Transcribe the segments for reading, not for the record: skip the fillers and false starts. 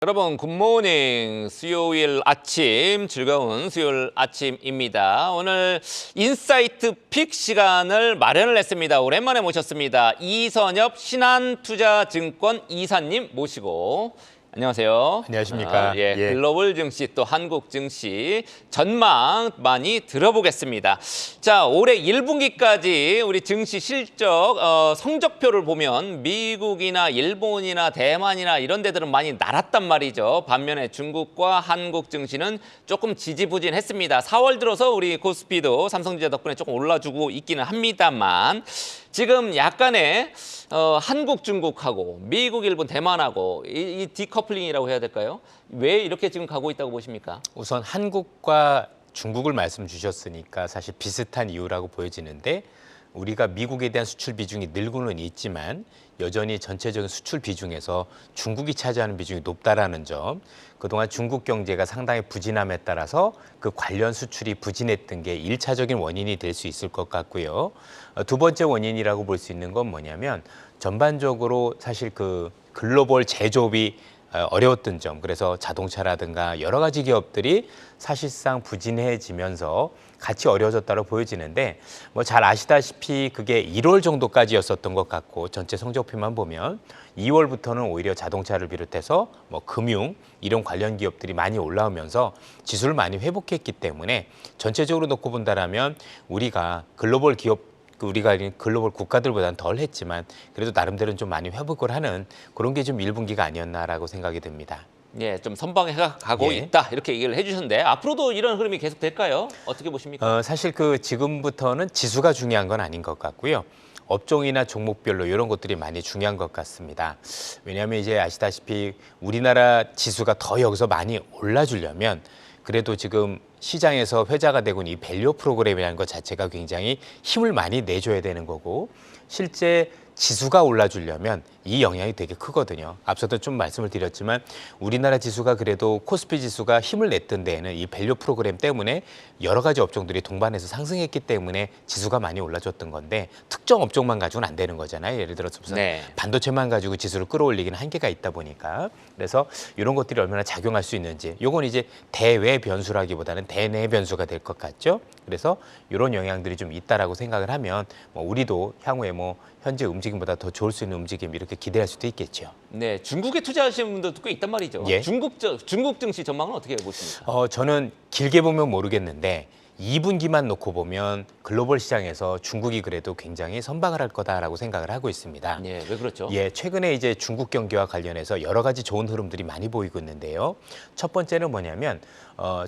여러분 굿모닝. 수요일 아침, 즐거운 수요일 아침입니다. 오늘 인사이트 픽 시간을 마련을 했습니다. 오랜만에 모셨습니다. 이선엽 신한투자증권 이사님 모시고 안녕하세요. 안녕하십니까. 예, 글로벌 증시 또 한국 증시 전망 많이 들어보겠습니다. 자, 올해 1분기까지 우리 증시 실적 성적표를 보면 미국이나 일본이나 대만이나 이런 데들은 많이 날았단 말이죠. 반면에 중국과 한국 증시는 조금 지지부진했습니다. 4월 들어서 우리 코스피도 삼성전자 덕분에 조금 올라주고 있기는 합니다만 지금 약간의 한국, 중국하고 미국, 일본, 대만하고 이 디커플링이라고 해야 될까요? 왜 이렇게 지금 가고 있다고 보십니까? 우선 한국과 중국을 말씀 주셨으니까 사실 비슷한 이유라고 보여지는데 우리가 미국에 대한 수출 비중이 늘고는 있지만 여전히 전체적인 수출 비중에서 중국이 차지하는 비중이 높다라는 점, 그동안 중국 경제가 상당히 부진함에 따라서 그 관련 수출이 부진했던 게 1차적인 원인이 될 수 있을 것 같고요. 두 번째 원인이라고 볼 수 있는 건 뭐냐면 전반적으로 사실 그 글로벌 제조업이 어려웠던 점, 그래서 자동차라든가 여러 가지 기업들이 사실상 부진해지면서 같이 어려워졌다고 보여지는데 뭐 잘 아시다시피 그게 1월 정도까지였었던 것 같고 전체 성적표만 보면 2월부터는 오히려 자동차를 비롯해서 뭐 금융 이런 관련 기업들이 많이 올라오면서 지수를 많이 회복했기 때문에 전체적으로 놓고 본다라면 우리가 글로벌 기업 우리가 글로벌 국가들보다는 덜 했지만 그래도 나름대로는 좀 많이 회복을 하는 그런 게 좀 1분기가 아니었나라고 생각이 듭니다. 예, 좀 선방해가 가고 있다 이렇게 얘기를 해주셨는데 앞으로도 이런 흐름이 계속 될까요? 어떻게 보십니까? 사실 그 지금부터는 지수가 중요한 건 아닌 것 같고요. 업종이나 종목별로 이런 것들이 많이 중요한 것 같습니다. 왜냐하면 이제 아시다시피 우리나라 지수가 더 여기서 많이 올라주려면 그래도 지금 시장에서 회자가 되고 있는 이 밸류 프로그램이라는 것 자체가 굉장히 힘을 많이 내줘야 되는 거고 실제 지수가 올라주려면 이 영향이 되게 크거든요. 앞서도 좀 말씀을 드렸지만 우리나라 지수가 그래도 코스피 지수가 힘을 냈던 데에는 이 밸류 프로그램 때문에 여러 가지 업종들이 동반해서 상승했기 때문에 지수가 많이 올라줬던 건데 특정 업종만 가지고는 안 되는 거잖아요. 예를 들어서 무슨 반도체만 가지고 지수를 끌어올리기는 한계가 있다 보니까 그래서 이런 것들이 얼마나 작용할 수 있는지 요건 이제 대외 변수라기보다는 대내 변수가 될 것 같죠. 그래서 이런 영향들이 좀 있다라고 생각을 하면 뭐 우리도 향후에 뭐 현재 움직임보다 더 좋을 수 있는 움직임 이렇게 기대할 수도 있겠죠. 네, 중국에 투자하시는 분들도 꽤 있단 말이죠. 예. 중국 증시 전망은 어떻게 보십니까? 저는 길게 보면 모르겠는데 2분기만 놓고 보면 글로벌 시장에서 중국이 그래도 굉장히 선방을 할 거다라고 생각을 하고 있습니다. 예, 왜 그렇죠? 예, 최근에 이제 중국 경기와 관련해서 여러 가지 좋은 흐름들이 많이 보이고 있는데요. 첫 번째는 뭐냐면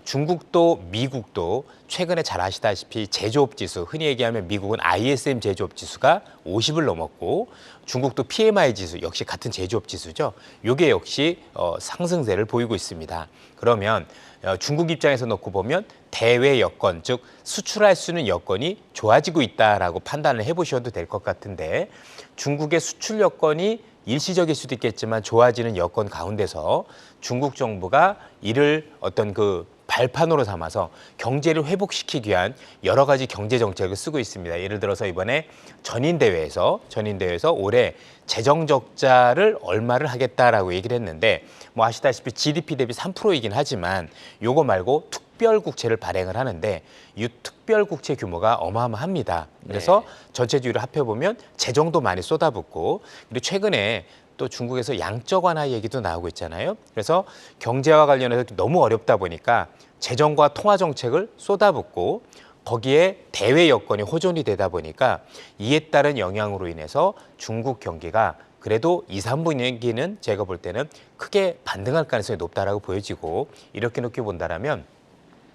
중국도 미국도 최근에 잘 아시다시피 제조업 지수, 흔히 얘기하면 미국은 ISM 제조업 지수가 50을 넘었고 중국도 PMI 지수 역시 같은 제조업 지수죠. 이게 역시 상승세를 보이고 있습니다. 그러면 중국 입장에서 놓고 보면 대외 여건, 즉 수출할 수 있는 여건이 좋아지고 있다라고 판단을 해보셔도 될 것 같은데 중국의 수출 여건이 일시적일 수도 있겠지만 좋아지는 여건 가운데서 중국 정부가 이를 어떤 그 발판으로 삼아서 경제를 회복시키기 위한 여러 가지 경제 정책을 쓰고 있습니다. 예를 들어서 이번에 전인대회에서 올해 재정 적자를 얼마를 하겠다라고 얘기를 했는데 뭐 아시다시피 GDP 대비 3%이긴 하지만 요거 말고 특별국채를 발행을 하는데 이 특별국채 규모가 어마어마합니다. 그래서 전체주의를 합해보면 재정도 많이 쏟아붓고 그리고 최근에 또 중국에서 양적 완화 얘기도 나오고 있잖아요. 그래서 경제와 관련해서 너무 어렵다 보니까 재정과 통화 정책을 쏟아붓고 거기에 대외 여건이 호전이 되다 보니까 이에 따른 영향으로 인해서 중국 경기가 그래도 2, 3분기는 제가 볼 때는 크게 반등할 가능성이 높다라고 보여지고 이렇게 놓고 본다라면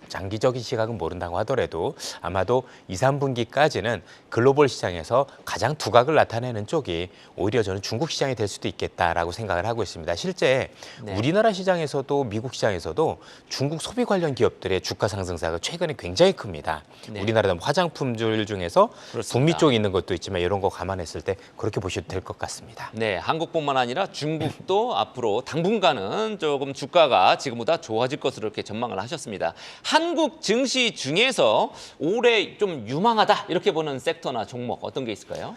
장기적인 시각은 모른다고 하더라도 아마도 2, 3분기까지는 글로벌 시장에서 가장 두각을 나타내는 쪽이 오히려 저는 중국 시장이 될 수도 있겠다라고 생각을 하고 있습니다. 실제 우리나라 시장에서도 미국 시장에서도 중국 소비 관련 기업들의 주가 상승세가 최근에 굉장히 큽니다. 우리나라 화장품들 중에서 북미 쪽에 있는 것도 있지만 이런 거 감안했을 때 그렇게 보셔도 될 것 같습니다. 네, 한국뿐만 아니라 중국도 앞으로 당분간은 조금 주가가 지금보다 좋아질 것으로 이렇게 전망을 하셨습니다. 한국 증시 중에서 올해 좀 유망하다 이렇게 보는 섹터나 종목 어떤 게 있을까요?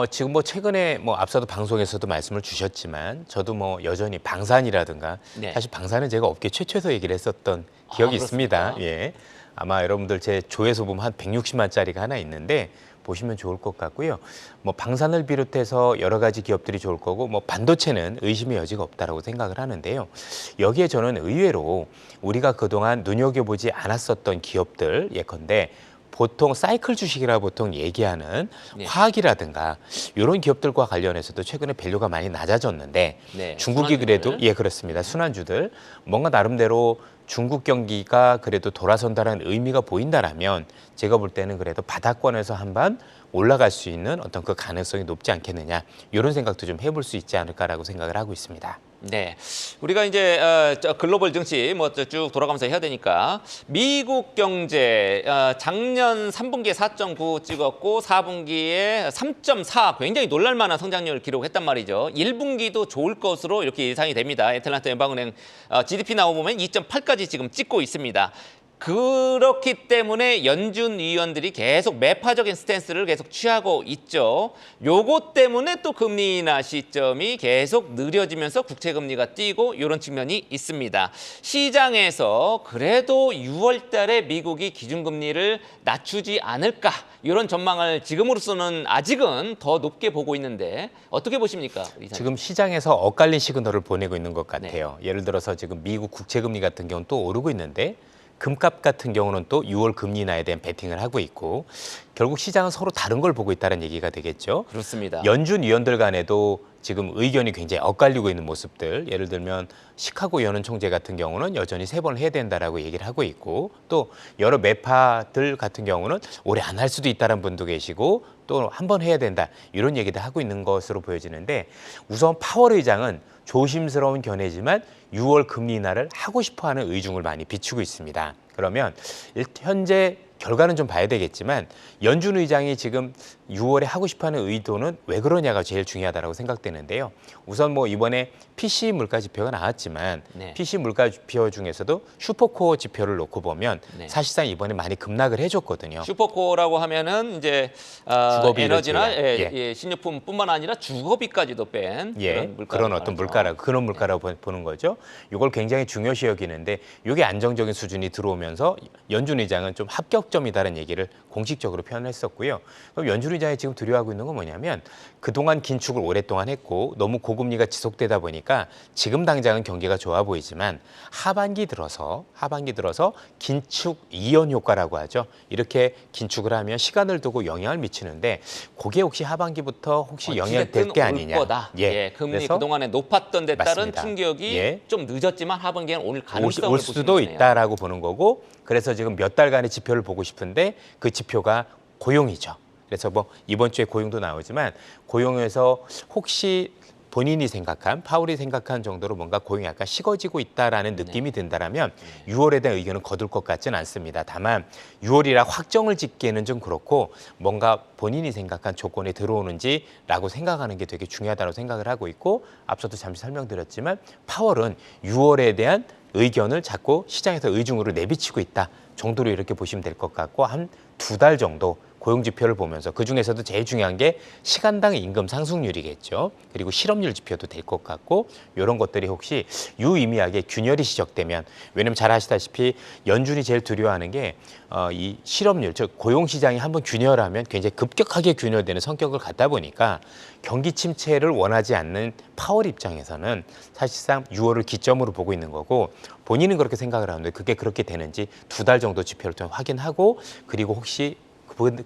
지금 뭐 최근에 뭐 앞서도 방송에서도 말씀을 주셨지만 저도 뭐 여전히 방산이라든가 네. 사실 방산은 제가 업계 최초에서 얘기를 했었던 기억이 있습니다. 그렇습니까? 예. 아마 여러분들 제 조회수 보면 한 160만짜리가 하나 있는데 보시면 좋을 것 같고요. 뭐 방산을 비롯해서 여러 가지 기업들이 좋을 거고 뭐 반도체는 의심의 여지가 없다라고 생각을 하는데요. 여기에 저는 의외로 우리가 그동안 눈여겨보지 않았었던 기업들 예컨대 보통 사이클 주식이라 보통 얘기하는 네. 화학이라든가 이런 기업들과 관련해서도 최근에 밸류가 많이 낮아졌는데 네, 중국이 순환주들. 그래도 예 그렇습니다. 순환주들 뭔가 나름대로 중국 경기가 그래도 돌아선다는 의미가 보인다라면 제가 볼 때는 그래도 바닥권에서 한번 올라갈 수 있는 어떤 그 가능성이 높지 않겠느냐 이런 생각도 좀 해볼 수 있지 않을까라고 생각을 하고 있습니다. 네, 우리가 이제 저 글로벌 증시 뭐 쭉 돌아가면서 해야 되니까 미국 경제 작년 3분기에 4.9 찍었고 4분기에 3.4 굉장히 놀랄만한 성장률을 기록했단 말이죠. 1분기도 좋을 것으로 이렇게 예상이 됩니다. 애틀란타 연방은행 GDP 나오면 2.8까지 지금 찍고 있습니다. 그렇기 때문에 연준 위원들이 계속 매파적인 스탠스를 계속 취하고 있죠. 요것 때문에 또 금리 인하 시점이 계속 느려지면서 국채 금리가 뛰고 이런 측면이 있습니다. 시장에서 그래도 6월 달에 미국이 기준금리를 낮추지 않을까 이런 전망을 지금으로서는 아직은 더 높게 보고 있는데 어떻게 보십니까? 이사님? 지금 시장에서 엇갈린 시그널을 보내고 있는 것 같아요. 예를 들어서 지금 미국 국채 금리 같은 경우는 또 오르고 있는데 금값 같은 경우는 또 6월 금리 인하에 대한 베팅을 하고 있고 결국 시장은 서로 다른 걸 보고 있다는 얘기가 되겠죠. 그렇습니다. 연준 위원들 간에도 지금 의견이 굉장히 엇갈리고 있는 모습들 예를 들면 시카고 연은 총재 같은 경우는 여전히 3번을 해야 된다라고 얘기를 하고 있고 또 여러 매파들 같은 경우는 올해 안 할 수도 있다는 분도 계시고 또 한 번 해야 된다 이런 얘기도 하고 있는 것으로 보여지는데 우선 파월 의장은 조심스러운 견해지만 6월 금리 인하를 하고 싶어하는 의중을 많이 비추고 있습니다. 그러면 현재 결과는 좀 봐야 되겠지만 연준 의장이 지금 6월에 하고 싶어하는 의도는 왜 그러냐가 제일 중요하다고 생각되는데요. 우선 뭐 이번에 PC 물가 지표가 나왔지만 네. PC 물가 지표 중에서도 슈퍼코어 지표를 놓고 보면 네. 사실상 이번에 많이 급락을 해줬거든요. 슈퍼코어라고 하면은 이제 주거비를 에너지나 제외한, 식료품뿐만 아니라 주거비까지도 뺀 그런 어떤 물가라고 그런 물가라고 보는 거죠. 이걸 굉장히 중요시 여기는데 이게 안정적인 수준이 들어오면서 연준 의장은 좀 합격점이다라는 얘기를 공식적으로 표현했었고요. 그럼 연준 의장이 지금 두려워하고 있는 건 뭐냐면 그동안 긴축을 오랫동안 했고 너무 고금리가 지속되다 보니까 지금 당장은 경기가 좋아 보이지만 하반기 들어서 긴축 이연 효과라고 하죠. 이렇게 긴축을 하면 시간을 두고 영향을 미치는데 그게 혹시 하반기부터 혹시 영향이 될 게 아니냐. 거다. 금리 그래서 그동안에 높았던 데 따른 맞습니다. 충격이 좀 늦었지만 하반기에는 올 가능성을 올 수도 보시면 되네요. 있다라고 보는 거고 그래서 지금 몇 달간의 지표를 보고 싶은데 그 지표가 고용이죠. 그래서 뭐 이번 주에 고용도 나오지만 고용에서 혹시 본인이 생각한 파월이 생각한 정도로 뭔가 고용이 약간 식어지고 있다라는 느낌이 든다라면 6월에 대한 의견은 거둘 것 같지는 않습니다. 다만 6월이라 확정을 짓기에는 좀 그렇고 뭔가 본인이 생각한 조건이 들어오는지라고 생각하는 게 되게 중요하다고 생각을 하고 있고 앞서도 잠시 설명드렸지만 파월은 6월에 대한 의견을 자꾸 시장에서 의중으로 내비치고 있다 정도로 이렇게 보시면 될 것 같고 한 2달 정도 고용 지표를 보면서 그중에서도 제일 중요한 게 시간당 임금 상승률이겠죠. 그리고 실업률 지표도 될 것 같고 이런 것들이 혹시 유의미하게 균열이 시작되면 왜냐하면 잘 아시다시피 연준이 제일 두려워하는 게 이 실업률, 즉 고용 시장이 한번 균열하면 굉장히 급격하게 균열되는 성격을 갖다 보니까 경기 침체를 원하지 않는 파월 입장에서는 사실상 6월을 기점으로 보고 있는 거고 본인은 그렇게 생각을 하는데 그게 그렇게 되는지 2달 정도 지표를 통해 확인하고 그리고 혹시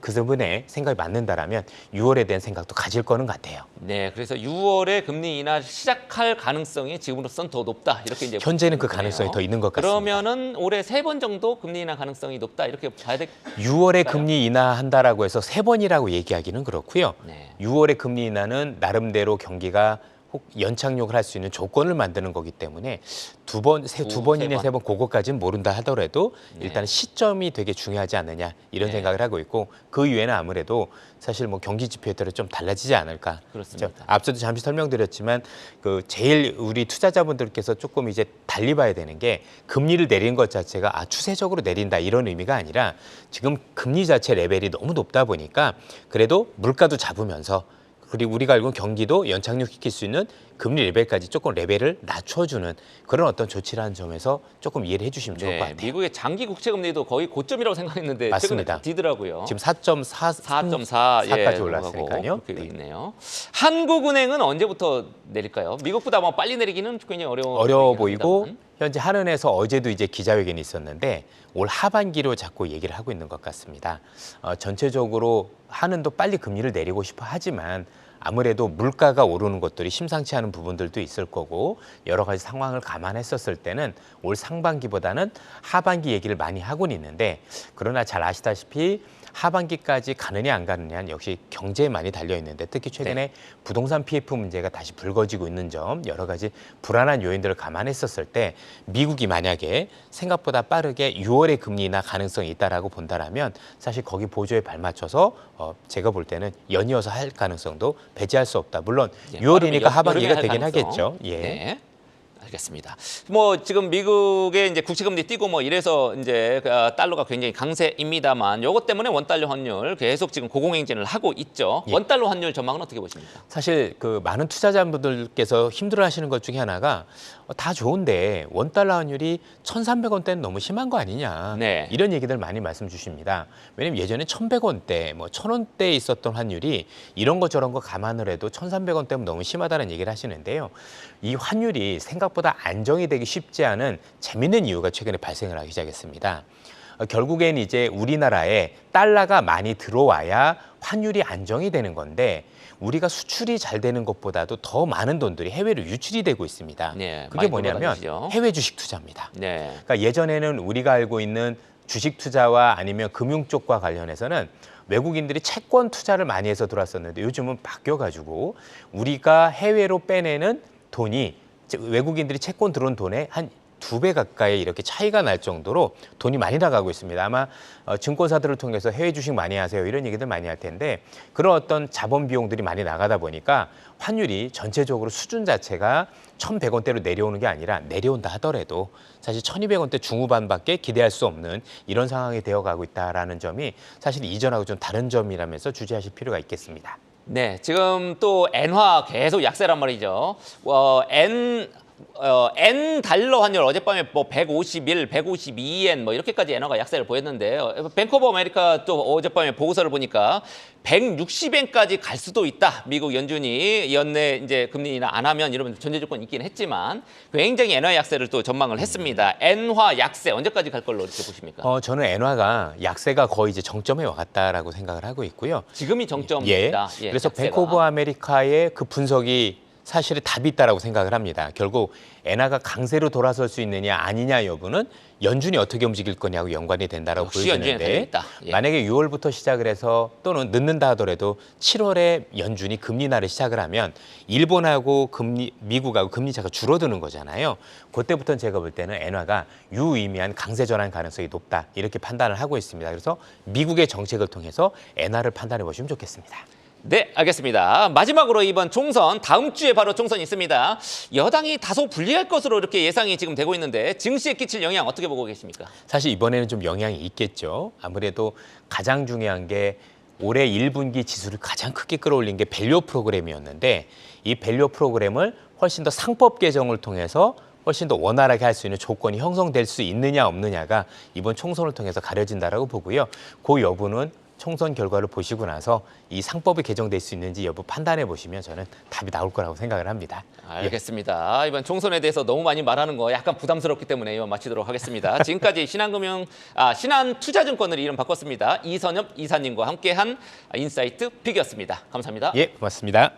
그분의 생각이 맞는다라면 6월에 대한 생각도 가질 거는 같아요. 네, 그래서 6월에 금리 인하 시작할 가능성이 지금으로선 더 높다. 이렇게 이제 현재는 그 보네요. 가능성이 더 있는 것 같습니다. 그러면은 올해 3번 정도 금리 인하 가능성이 높다. 이렇게 봐야 될 6월에 금리 인하한다라고 해서 3번이라고 얘기하기는 그렇고요. 네. 6월에 금리 인하는 나름대로 경기가 혹 연착륙을 할 수 있는 조건을 만드는 거기 때문에 두 번이나 세 번 그거까지는 모른다 하더라도 일단 시점이 되게 중요하지 않느냐 이런 생각을 하고 있고 그 이외에는 아무래도 사실 뭐 경기 지표에 따라 좀 달라지지 않을까. 그렇습니다. 앞서도 잠시 설명드렸지만 그 제일 우리 투자자분들께서 조금 이제 달리 봐야 되는 게 금리를 내린 것 자체가 추세적으로 내린다 이런 의미가 아니라 지금 금리 자체 레벨이 너무 높다 보니까 그래도 물가도 잡으면서 그리고 우리가 알고 있는 경기도 연착륙시킬 수 있는 금리 레벨까지 조금 레벨을 낮춰주는 그런 어떤 조치라는 점에서 조금 이해를 해주시면 좋을 것 같아요. 미국의 장기 국채 금리도 거의 고점이라고 생각했는데 맞습니다. 최근에 뒤더라고요. 지금 4.4까지 4.4까지 올랐으니까요. 그렇게 있네요. 한국은행은 언제부터 내릴까요? 미국보다 뭐 빨리 내리기는 굉장히 어려워 보이고 현재 한은에서 어제도 이제 기자회견이 있었는데 올 하반기로 자꾸 얘기를 하고 있는 것 같습니다. 전체적으로 한은도 빨리 금리를 내리고 싶어 하지만 아무래도 물가가 오르는 것들이 심상치 않은 부분들도 있을 거고 여러 가지 상황을 감안했었을 때는 올 상반기보다는 하반기 얘기를 많이 하고는 있는데 그러나 잘 아시다시피 하반기까지 가느냐 안 가느냐는 역시 경제에 많이 달려 있는데 특히 최근에 부동산 PF 문제가 다시 불거지고 있는 점 여러 가지 불안한 요인들을 감안했었을 때 미국이 만약에 생각보다 빠르게 6월에 금리 인하 가능성이 있다라고 본다라면 사실 거기 보조에 발맞춰서 제가 볼 때는 연이어서 할 가능성도 배제할 수 없다. 물론 6월이니까 하반기가 되긴 하겠죠. 네. 알겠습니다. 뭐 지금 미국의 이제 국채금리 뛰고 뭐 이래서 이제 달러가 굉장히 강세입니다만 요것 때문에 원달러 환율 계속 지금 고공행진을 하고 있죠. 원달러 환율 전망은 어떻게 보십니까? 사실 그 많은 투자자분들께서 힘들어하시는 것 중에 하나가 다 좋은데 원달러 환율이 1,300원대는 너무 심한 거 아니냐 이런 얘기들 많이 말씀 주십니다. 왜냐면 예전에 1,100원대, 뭐 1,000원대에 있었던 환율이 이런 거 저런 거 감안을 해도 1,300원대면 너무 심하다는 얘기를 하시는데요. 이 환율이 생각보다 안정이 되기 쉽지 않은 재밌는 이유가 최근에 발생을 하기 시작했습니다. 결국엔 이제 우리나라에 달러가 많이 들어와야 환율이 안정이 되는 건데 우리가 수출이 잘 되는 것보다도 더 많은 돈들이 해외로 유출이 되고 있습니다. 그게 뭐냐면 해외 주식 투자입니다. 그러니까 예전에는 우리가 알고 있는 주식 투자와 아니면 금융 쪽과 관련해서는 외국인들이 채권 투자를 많이 해서 들어왔었는데 요즘은 바뀌어가지고 우리가 해외로 빼내는 돈이 외국인들이 채권 들어온 돈의 한 2배 가까이 이렇게 차이가 날 정도로 돈이 많이 나가고 있습니다. 아마 증권사들을 통해서 해외 주식 많이 하세요 이런 얘기들 많이 할 텐데 그런 어떤 자본 비용들이 많이 나가다 보니까 환율이 전체적으로 수준 자체가 1,100원대로 내려오는 게 아니라 내려온다 하더라도 사실 1,200원대 중후반밖에 기대할 수 없는 이런 상황이 되어가고 있다는 점이 사실 이전하고 좀 다른 점이라면서 주시하실 필요가 있겠습니다. 네, 지금 또 엔화 계속 약세란 말이죠. N 달러 환율 어젯밤에 뭐 151, 152엔 뭐 이렇게까지 엔화가 약세를 보였는데 뱅크 오브 아메리카 또 어젯밤에 보고서를 보니까 160엔까지 갈 수도 있다. 미국 연준이 연내 이제 금리 인하 안 하면 이러면 전제 조건이 있긴 했지만 굉장히 엔화 약세를 또 전망을 했습니다. 엔화 약세 언제까지 갈 걸로 이렇게 보십니까? 저는 엔화가 약세가 거의 이제 정점에 왔다라고 생각을 하고 있고요. 지금이 정점입니다. 그래서 뱅크 오브 아메리카의 그 분석이 사실은 답이 있다라고 생각을 합니다. 결국 엔화가 강세로 돌아설 수 있느냐 아니냐 여부는 연준이 어떻게 움직일 거냐고 연관이 된다라고 보여지는데 만약에 6월부터 시작을 해서 또는 늦는다 하더라도 7월에 연준이 금리 인하를 시작을 하면 일본하고 미국하고 금리 차가 줄어드는 거잖아요. 그때부터는 제가 볼 때는 엔화가 유의미한 강세 전환 가능성이 높다 이렇게 판단을 하고 있습니다. 그래서 미국의 정책을 통해서 엔화를 판단해 보시면 좋겠습니다. 네, 알겠습니다. 마지막으로 이번 총선, 다음 주에 바로 총선이 있습니다. 여당이 다소 불리할 것으로 이렇게 예상이 지금 되고 있는데 증시에 끼칠 영향 어떻게 보고 계십니까? 사실 이번에는 좀 영향이 있겠죠. 아무래도 가장 중요한 게 올해 1분기 지수를 가장 크게 끌어올린 게 밸류 프로그램이었는데 이 밸류 프로그램을 훨씬 더 상법 개정을 통해서 훨씬 더 원활하게 할 수 있는 조건이 형성될 수 있느냐 없느냐가 이번 총선을 통해서 가려진다라고 보고요. 그 여부는 총선 결과를 보시고 나서 이 상법이 개정될 수 있는지 여부 판단해 보시면 저는 답이 나올 거라고 생각을 합니다. 알겠습니다. 이번 총선에 대해서 너무 많이 말하는 거 약간 부담스럽기 때문에 이만 마치도록 하겠습니다. 지금까지 신한투자증권을 이름 바꿨습니다. 이선엽 이사님과 함께한 인사이트 픽이었습니다. 감사합니다. 예, 고맙습니다.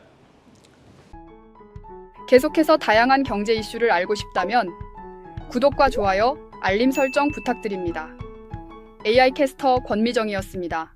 계속해서 다양한 경제 이슈를 알고 싶다면 구독과 좋아요, 알림 설정 부탁드립니다. AI 캐스터 권미정이었습니다.